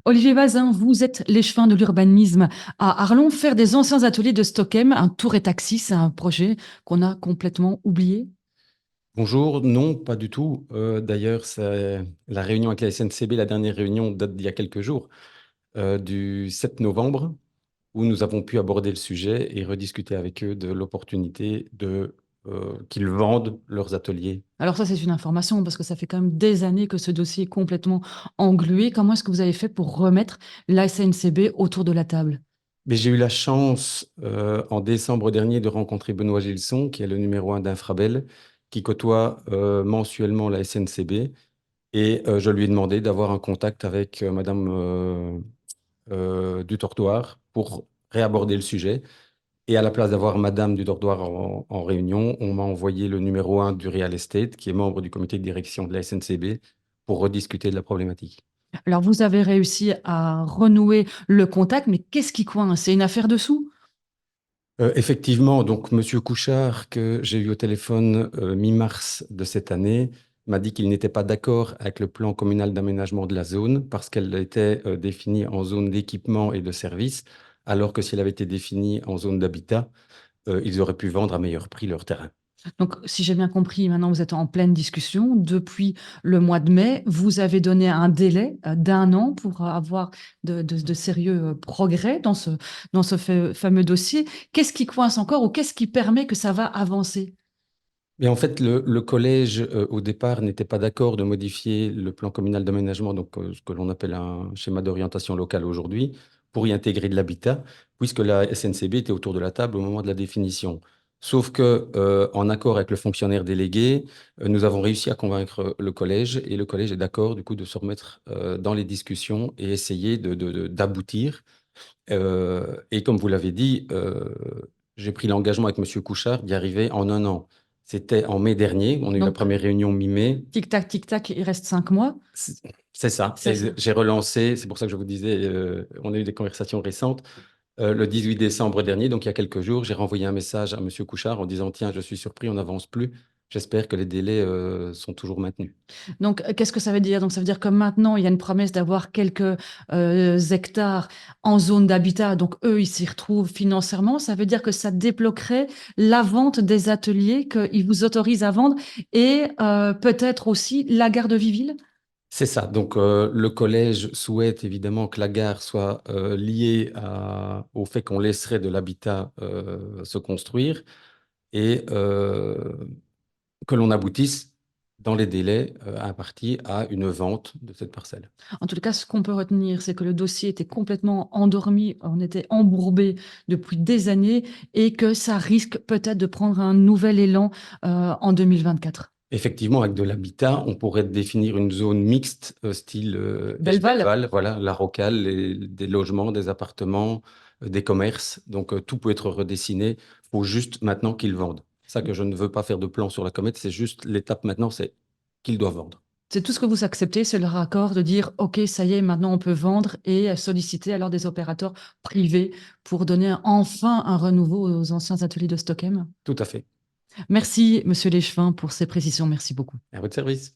Olivier Bazin, vous êtes l'échevin de l'urbanisme à Arlon. Faire des anciens ateliers de Stockholm, un tour et taxi, c'est un projet qu'on a complètement oublié. Bonjour, non, pas du tout. D'ailleurs, c'est la réunion avec la SNCB, la dernière réunion date d'il y a quelques jours, du 7 novembre, où nous avons pu aborder le sujet et rediscuter avec eux de l'opportunité de qu'ils vendent leurs ateliers. Alors ça, c'est une information parce que ça fait quand même des années que ce dossier est complètement englué. Comment est-ce que vous avez fait pour remettre la SNCB autour de la table? Mais j'ai eu la chance en décembre dernier de rencontrer Benoît Gilson, qui est le numéro 1 d'Infrabel, qui côtoie mensuellement la SNCB, et je lui ai demandé d'avoir un contact avec Madame du Tortoir pour réaborder le sujet. Et à la place d'avoir Madame du Dordoir en réunion, on m'a envoyé le numéro 1 du Real Estate, qui est membre du comité de direction de la SNCB, pour rediscuter de la problématique. Alors vous avez réussi à renouer le contact, mais qu'est-ce qui coince? C'est une affaire de sous? Effectivement, donc Monsieur Couchard, que j'ai eu au téléphone mi-mars de cette année, m'a dit qu'il n'était pas d'accord avec le plan communal d'aménagement de la zone parce qu'elle était définie en zone d'équipement et de services, alors que si elle avait été définie en zone d'habitat, ils auraient pu vendre à meilleur prix leur terrain. Donc, si j'ai bien compris, maintenant vous êtes en pleine discussion. Depuis le mois de mai, vous avez donné un délai d'1 an pour avoir de sérieux progrès dans ce fameux dossier. Qu'est-ce qui coince encore ou qu'est-ce qui permet que ça va avancer? Mais en fait, le collège, au départ, n'était pas d'accord de modifier le plan communal d'aménagement, donc ce que l'on appelle un schéma d'orientation locale aujourd'hui, pour y intégrer de l'habitat, puisque la SNCB était autour de la table au moment de la définition. Sauf que, en accord avec le fonctionnaire délégué, nous avons réussi à convaincre le collège, et le collège est d'accord, du coup, de se remettre dans les discussions et essayer d'aboutir. Et comme vous l'avez dit, j'ai pris l'engagement avec Monsieur Couchard d'y arriver en 1 an. C'était en mai dernier. On a eu la Donc, première réunion mi-mai. tic-tac, tic-tac, il reste 5 mois. C'est c'est ça. C'est ça. Et j'ai relancé. C'est pour ça que je vous disais, on a eu des conversations récentes. Le 18 décembre dernier, donc il y a quelques jours, j'ai renvoyé un message à Monsieur Couchard en disant, tiens, je suis surpris, on n'avance plus. J'espère que les délais sont toujours maintenus. Donc, qu'est-ce que ça veut dire? Donc, ça veut dire que maintenant, il y a une promesse d'avoir quelques hectares en zone d'habitat. Donc, eux, ils s'y retrouvent financièrement. Ça veut dire que ça débloquerait la vente des ateliers qu'ils vous autorisent à vendre et peut-être aussi la gare de Viville. C'est ça. Donc, le collège souhaite évidemment que la gare soit liée au fait qu'on laisserait de l'habitat se construire et que l'on aboutisse dans les délais impartis à une vente de cette parcelle. En tout cas, ce qu'on peut retenir, c'est que le dossier était complètement endormi, on était embourbé depuis des années et que ça risque peut-être de prendre un nouvel élan en 2024. Effectivement, avec de l'habitat, on pourrait définir une zone mixte, style Belleval. Eschbelleval, voilà, la Rocale, des logements, des appartements, des commerces. Donc, tout peut être redessiné. Il faut juste maintenant qu'ils vendent. Ça que je ne veux pas faire de plan sur la comète, c'est juste l'étape maintenant, c'est qu'ils doivent vendre. C'est tout ce que vous acceptez, c'est le raccord de dire, OK, ça y est, maintenant on peut vendre et solliciter alors des opérateurs privés pour donner enfin un renouveau aux anciens ateliers de Stockholm. Tout à fait. Merci, Monsieur Léchevin, pour ces précisions. Merci beaucoup. À votre service.